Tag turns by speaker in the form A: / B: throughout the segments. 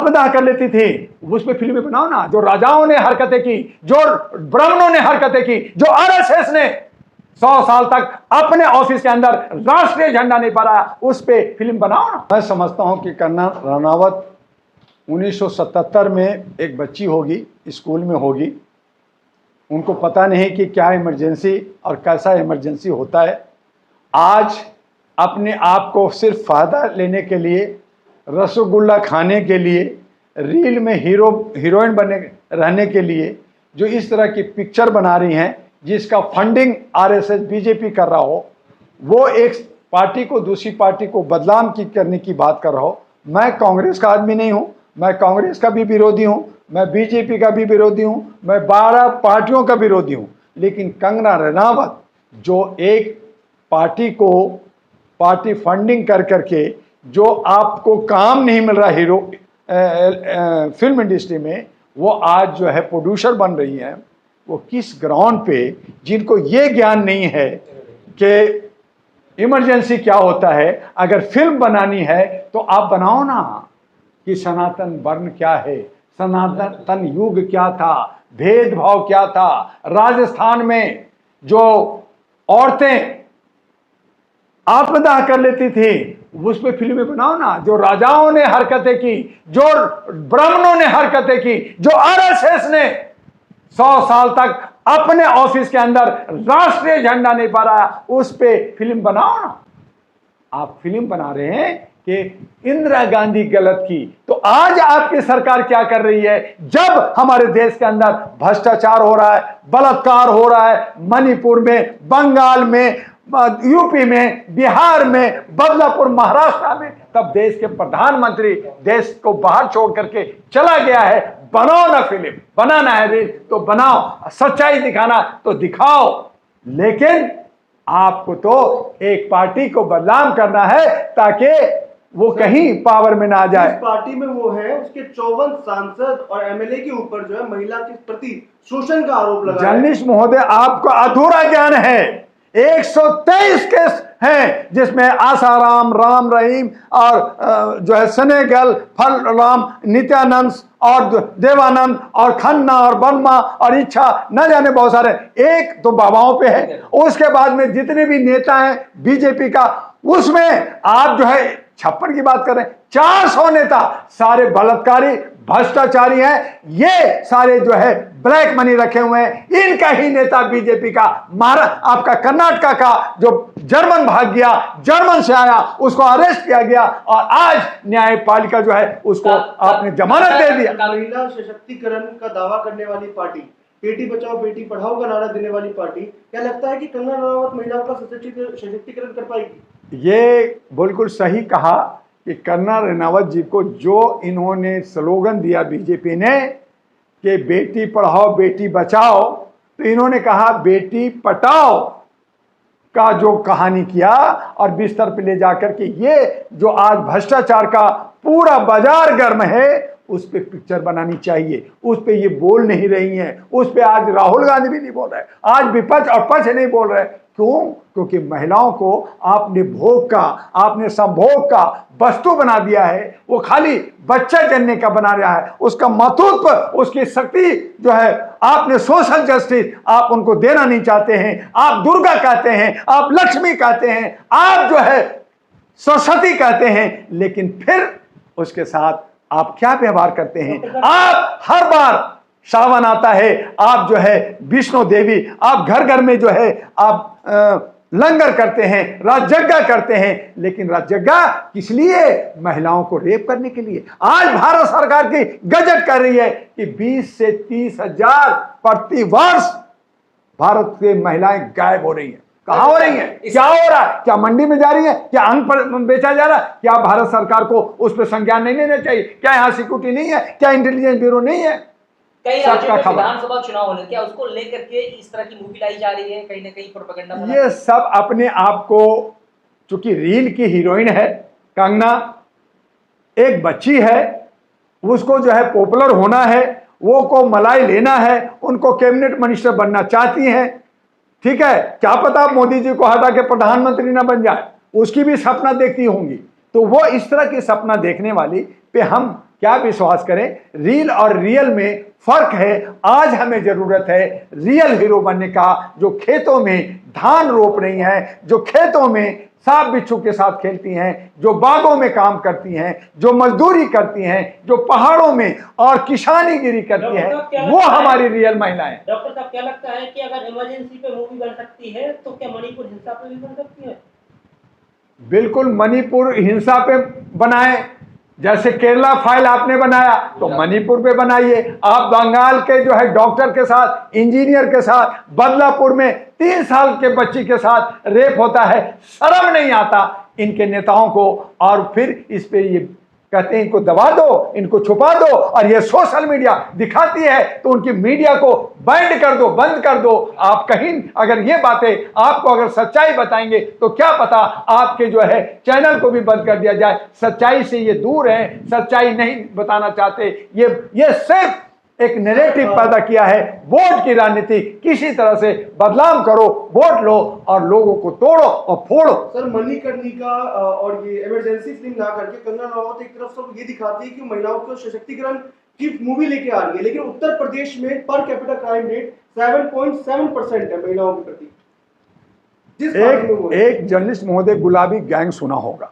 A: अदा कर लेती थी, उस पे फिल्में बनाओ ना। जो राजाओं ने हरकतें की, जो ब्राह्मणों ने हरकतें की, जो आरएसएस ने 100 साल तक अपने ऑफिस के अंदर राष्ट्रीय झंडा नहीं फहराया, उस पे फिल्म बनाओ ना। मैं समझता हूं कि कर्नल रनौत 1977 में एक बच्ची होगी, स्कूल में होगी, उनको पता नहीं कि क्या इमरजेंसी और कैसा इमरजेंसी होता है। आज अपने आप को सिर्फ फायदा लेने के लिए, रसगुल्ला खाने के लिए, रील में हीरोइन बने रहने के लिए जो इस तरह की पिक्चर बना रही हैं, जिसका फंडिंग आरएसएस बीजेपी कर रहा हो, वो एक पार्टी को दूसरी पार्टी को बदनाम करने की बात कर रहा हो। मैं कांग्रेस का आदमी नहीं हूं, मैं कांग्रेस का भी विरोधी हूं, मैं बीजेपी का भी विरोधी हूं, मैं 12 पार्टियों का विरोधी हूं, लेकिन कंगना रनावत जो एक पार्टी फंडिंग कर करके जो आपको काम नहीं मिल रहा फिल्म इंडस्ट्री में, वो आज जो है प्रोड्यूसर बन रही है। वो किस ग्राउंड पे, जिनको ये ज्ञान नहीं है कि इमरजेंसी क्या होता है, अगर फिल्म बनानी है तो आप बनाओ ना कि सनातन वर्ण क्या है, सनातन युग क्या था, भेदभाव क्या था। राजस्थान में जो औरतें आत्मदाह कर लेती थी, उस पे फिल्में बनाओ ना। जो राजाओं ने हरकतें की, जो ब्राह्मणों ने हरकतें की, जो आरएसएस ने 100 साल तक अपने ऑफिस के अंदर राष्ट्रीय झंडा नहीं फहराया, उस पे फिल्म बनाओ ना। आप फिल्म बना रहे हैं कि इंदिरा गांधी गलत की, तो आज आपकी सरकार क्या कर रही है? जब हमारे देश के अंदर भ्रष्टाचार हो रहा है, बलात्कार हो रहा है, मणिपुर में, बंगाल में, यूपी में, बिहार में, बदलापुर, महाराष्ट्र में, तब देश के प्रधानमंत्री देश को बाहर छोड़ करके चला गया है। बनाओ ना फिल्म, बनाना है रील तो बनाओ, सच्चाई दिखाना तो दिखाओ, लेकिन आपको तो एक पार्टी को बदनाम करना है ताकि वो कहीं पावर में ना जाए।
B: जिस पार्टी में वो है, उसके 54 सांसद और एमएलए के ऊपर जो है महिला के प्रति शोषण का आरोप लगा है।
A: जर्नलिस्ट महोदय, आपको अधूरा ज्ञान है। 123 केस हैं जिसमें आसाराम, राम रहीम और जो है सनेगल, फलराम, नित्यानंद और देवानंद और खन्ना और वर्मा और इच्छा, न जाने बहुत सारे, एक तो बाबाओं पे है। उसके बाद में जितने भी नेता हैं बीजेपी का, उसमें आप जो है 56 की बात कर रहे हैं। 400 नेता सारे बलात्कारी, भ्रष्टाचारी हैं। ये सारे जो है ब्लैक मनी रखे हुए हैं। इनका ही नेता बीजेपी का आपका कर्नाटका का जो जर्मन भाग गया, जर्मन से आया, उसको अरेस्ट किया गया और आज न्यायपालिका जो है उसको आपने जमानत दे दिया।
B: महिला सशक्तिकरण का दावा करने वाली पार्टी, बेटी बचाओ बेटी पढ़ाओ का नारा देने वाली पार्टी, क्या लगता है कि कंगना रनावत महिलाओं का सशक्तिकरण कर पाएगी?
A: ये बिल्कुल सही कहा कि कंगना रनावत जी को जो इन्होंने स्लोगन दिया बीजेपी ने कि बेटी पढ़ाओ बेटी बचाओ, तो इन्होंने कहा बेटी पटाओ का जो कहानी किया और बिस्तर पे ले जाकर के ये जो आज भ्रष्टाचार का पूरा बाजार गर्म है, उस पे पिक्चर बनानी चाहिए। उस पे ये बोल नहीं रही हैं, उस पे आज राहुल गांधी भी नहीं बोल रहे, आज विपक्ष और पक्ष नहीं बोल रहे। क्यों? क्योंकि महिलाओं को आपने भोग का, आपने संभोग का वस्तु बना दिया है। वो खाली बच्चा जनने का बना रहा है, उसका महत्व, उसकी शक्ति जो है, आपने सोशल जस्टिस आप उनको देना नहीं चाहते हैं। आप दुर्गा कहते हैं, आप लक्ष्मी कहते हैं, आप जो है सरस्वती कहते हैं, लेकिन फिर उसके साथ आप क्या व्यवहार करते हैं? आप हर बार सावन आता है, आप जो है विष्णु देवी, आप घर घर में जो है आप लंगर करते हैं, राज यज्ञ करते हैं, लेकिन राज यज्ञ किस लिए? महिलाओं को रेप करने के लिए। आज भारत सरकार की गजट कर रही है कि 20 से 30 हजार प्रति वर्ष भारत की महिलाएं गायब हो रही हैं। कहां हो रही है? क्या हो रहा है? क्या मंडी में जा रही है? क्या अंग पर बेचा जा रहा है? क्या भारत सरकार को उस पर संज्ञान नहीं लेना चाहिए? क्या यहाँ सिक्योरिटी नहीं है? क्या इंटेलिजेंस ब्यूरो नहीं है?
C: कई राज्यों में विधानसभा चुनाव होने, क्या उसको लेकर के इस तरह की मूवी लाई जा रही है? कहीं ना कहीं प्रोपेगेंडा।
A: ये सब अपने आप को, चूंकि रील की हीरोइन है कंगना, एक बच्ची है, उसको जो है पॉपुलर होना है, वो को मलाई लेना है, उनको कैबिनेट मिनिस्टर बनना चाहती हैं। ठीक है, क्या पता मोदी जी को हटा के प्रधानमंत्री ना बन जाए, उसकी भी सपना देखती होंगी। तो वो इस तरह की सपना देखने वाली पे हम क्या विश्वास करें? रील और रियल में फर्क है। आज हमें जरूरत है रियल हीरो बनने का, जो खेतों में धान रोप रही हैं, जो खेतों में सांप बिच्छू के साथ खेलती हैं, जो बागों में काम करती हैं, जो मजदूरी करती हैं, जो पहाड़ों में और किसानीगिरी करती हैं, वो हमारी रियल महिलाएं।
D: डॉक्टर साहब, क्या लगता है कि अगर इमरजेंसी पे मूवी बन सकती है तो क्या मणिपुर हिंसा पे भी बन सकती है?
A: बिल्कुल, मणिपुर हिंसा पे बनाए, जैसे केरला फाइल आपने बनाया तो मणिपुर पे बनाइए। आप बंगाल के जो है डॉक्टर के साथ, इंजीनियर के साथ, बदलापुर में 3 साल के बच्ची के साथ रेप होता है, शर्म नहीं आता इनके नेताओं को? और फिर इस पे ये कहते हैं इनको दबा दो, इनको छुपा दो, और ये सोशल मीडिया दिखाती है तो उनकी मीडिया को बैंड कर दो, बंद कर दो। आप कहीं अगर ये बातें आपको अगर सच्चाई बताएंगे तो क्या पता आपके जो है चैनल को भी बंद कर दिया जाए। सच्चाई से ये दूर है, सच्चाई नहीं बताना चाहते। ये सिर्फ एक नैरेटिव पैदा किया है, वोट की राजनीति। किसी तरह से बदलाव करो, वोट लो और लोगों को तोड़ो और फोड़ो।
B: सर, मणिकर्णिका और ये इमरजेंसी फिल्म ना करके कंगना रनावत एक तरफ से ये दिखाती है कि महिलाओं को सशक्तिकरण की मूवी लेके आ रही है, लेकिन उत्तर प्रदेश में पर कैपिटा क्राइम रेट 7.7% है महिलाओं के प्रति।
A: एक जर्नलिस्ट महोदय गुलाबी गैंग सुना होगा,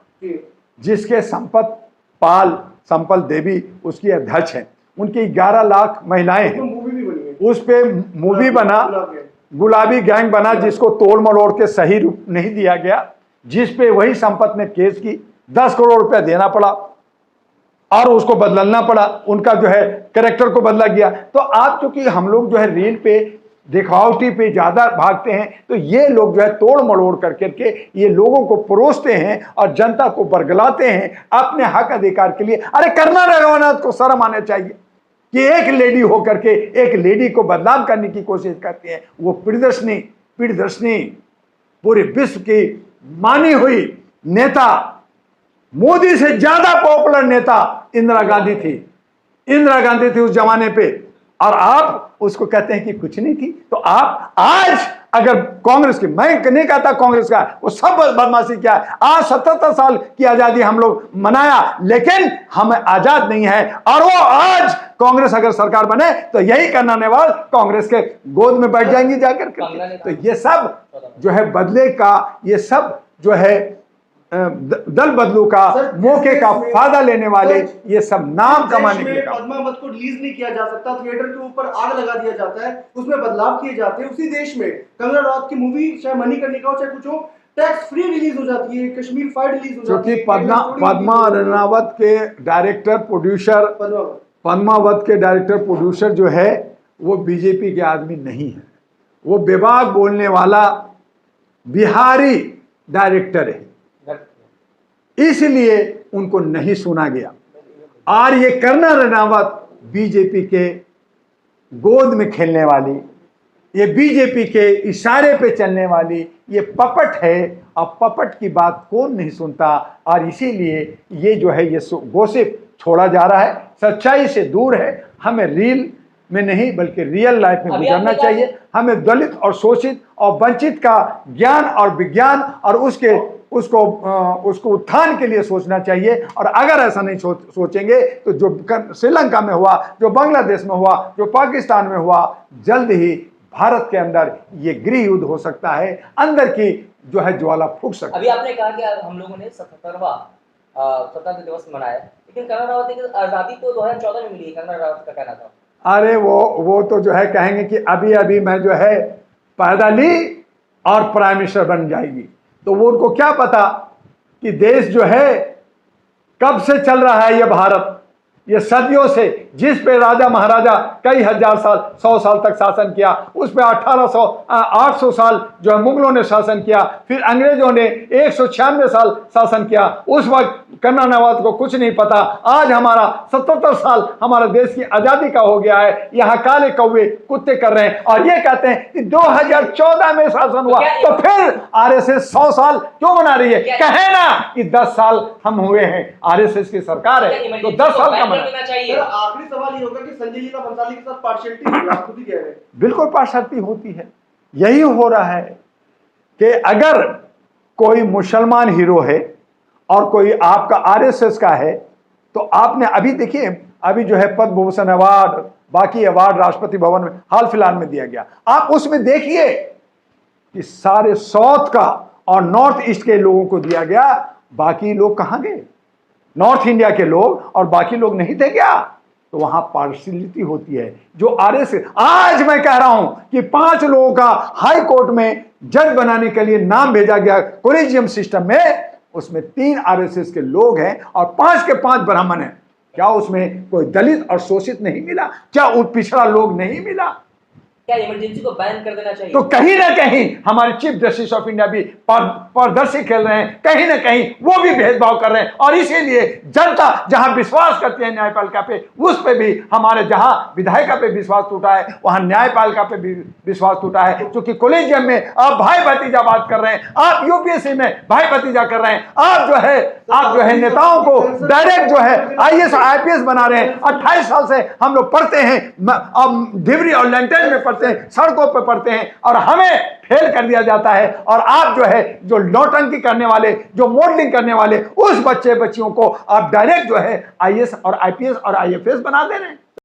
A: जिसके संपल देवी उसकी अध्यक्ष है। उनकी 11 लाख महिलाएं हैं।
B: मूवी भी बनी है,
A: उस पे मूवी बना, गुलाबी गैंग बना, जिसको तोड़ मरोड़ के सही रूप नहीं दिया गया, जिस पे वही संपत ने केस की, 10 करोड़ रुपया देना पड़ा और उसको बदलना पड़ा, उनका जो है कैरेक्टर को बदला गया। तो आप चूंकि हम लोग जो है रील पे दिखावटी पे ज्यादा भागते हैं, तो ये लोग जो है तोड़ मरोड़ करके ये लोगों को परोसते हैं और जनता को बरगलाते हैं अपने हक अधिकार के लिए। अरे कंगना रनावत को शर्म आना चाहिए कि एक लेडी होकर के एक लेडी को बदनाम करने की कोशिश करती है। वो प्रियदर्शनी पूरे विश्व की मानी हुई नेता, मोदी से ज्यादा पॉपुलर नेता इंदिरा गांधी थी उस जमाने पे, और आप उसको कहते हैं कि कुछ नहीं थी। तो आप आज अगर कांग्रेस की, मैं नहीं कहता कांग्रेस का, वो सब बदमाशी किया। आज 77 साल की आजादी हम लोग मनाया, लेकिन हम आजाद नहीं है। और वो आज कांग्रेस अगर सरकार बने तो यही करना नेवाल कांग्रेस के गोद में बैठ जाएंगी जाकर के। तो ये सब जो है बदले का, ये सब जो है दल बदलू का, मौके का फायदा लेने वाले, ये सब नाम कमाने के लिए।
B: पद्मावत को रिलीज नहीं किया जा सकता, थिएटर के ऊपर आग लगा दिया जाता है, उसमें बदलाव किए जाते हैं। उसी देश में कंगना रनावत की मूवी चाहे मणिकर्णिका हो चाहे कुछ हो, टैक्स फ्री रिलीज हो जाती है, कश्मीर फाइल रिलीज हो जाती है।
A: पद्मा रनावत के डायरेक्टर प्रोड्यूसर, पद्मावत के डायरेक्टर प्रोड्यूसर जो है वो बीजेपी के आदमी नहीं है, वो बेबाक बोलने वाला बिहारी डायरेक्टर है, इसलिए उनको नहीं सुना गया। और ये कंगना रनावत बीजेपी के गोद में खेलने वाली, ये बीजेपी के इशारे पे चलने वाली ये पपट है, और पपट की बात कौन नहीं सुनता। और इसीलिए ये जो है ये गोसिप छोड़ा जा रहा है, सच्चाई से दूर है। हमें रील में नहीं बल्कि रियल लाइफ में गुजरना चाहिए। हमें दलित और शोषित और वंचित का ज्ञान और विज्ञान और उसको उत्थान के लिए सोचना चाहिए। और अगर ऐसा नहीं सोचेंगे तो जो श्रीलंका में हुआ, जो बांग्लादेश में हुआ, जो पाकिस्तान में हुआ, जल्द ही भारत के अंदर ये गृह युद्ध हो सकता है, अंदर की जो है ज्वाला फूक सकती है।
C: अभी आपने कहा कि हम लोगों ने 77वां स्वतंत्रता दिवस मनाया, लेकिन कंगना रनावत की आजादी तो 2014 में मिली है, कंगना रनावत का कहना था।
A: अरे वो तो जो है कहेंगे कि अभी अभी मैं जो है पैदा ली और प्राइम मिनिस्टर बन जाएगी। तो वो उनको क्या पता कि देश जो है कब से चल रहा है, ये भारत ये सदियों से, जिस पे राजा महाराजा कई हजार साल 100 साल तक शासन किया, उस पे 800 साल जो है मुगलों ने शासन किया, फिर अंग्रेजों ने 196 साल शासन किया। उस वक्त कंगना रनावत को कुछ नहीं पता। आज हमारा 77 साल हमारा देश की आजादी का हो गया है, यहाँ काले कौवे कुत्ते कर रहे हैं और ये कहते हैं कि 2014 में शासन हुआ, तो फिर आरएसएस 100 साल क्यों मना रही है? कहे ना कि 10 साल हम हुए हैं, आरएसएस की सरकार है तो 10 साल का
B: आखिरी सवाल ये होगा कि संजय लीला भंसाली के साथ पार्शियलिटी आप खुद ही कह रहे हैं।
A: बिल्कुल पार्शियलिटी होती है। यही हो रहा है कि अगर कोई मुसलमान हीरो है और कोई आपका आरएसएस का है तो आपने अभी देखिए, अभी जो है पद्म भूषण अवार्ड, बाकी अवार्ड राष्ट्रपति भवन में हाल फिलहाल में दिया गया, आप उसमें देखिए कि सारे साउथ का और नॉर्थ ईस्ट के लोगों को दिया गया, बाकी लोग कहां गए? नॉर्थ इंडिया के लोग और बाकी लोग नहीं थे क्या? तो वहां पार्शियलिटी होती है। जो आरएसएस, आज मैं कह रहा हूं कि 5 लोगों का हाई कोर्ट में जज बनाने के लिए नाम भेजा गया कोलेजियम सिस्टम में, उसमें 3 आरएसएस के लोग हैं और 5 के 5 ब्राह्मण हैं। क्या उसमें कोई दलित और शोषित नहीं मिला? क्या पिछड़ा लोग नहीं मिला?
C: क्या इमरजेंसी को बैन कर देना चाहिए?
A: तो कहीं ना कहीं हमारे चीफ जस्टिस ऑफ इंडिया भी पारदर्शी खेल रहे हैं, कहीं ना कहीं वो भी भेदभाव कर रहे हैं। और इसीलिए जनता जहां विश्वास करती है न्यायपालिका पे, उस पे भी हमारे जहां विधायिका पे विश्वास टूटा है, वहां न्यायपालिका पे भी विश्वास टूटा है। क्योंकि कॉलेजियम में आप भाई भतीजा बात कर रहे हैं, आप यूपीएससी में भाई भतीजा कर रहे हैं, आप जो है नेताओं को डायरेक्ट जो है आईएएस आईपीएस बना रहे हैं। 28 साल से हम लोग पढ़ते हैं, अब डिबरी और लैंटेन में पढ़ते हैं, सड़कों पे पढ़ते हैं, और हमें फेल कर दिया जाता है। और आप जो है जो नौटंकी करने वाले, जो मॉडलिंग करने वाले, उस बच्चे बच्चियों को आप डायरेक्ट जो है आईएएस और आईपीएस और आईएफएस बना दे रहे हैं।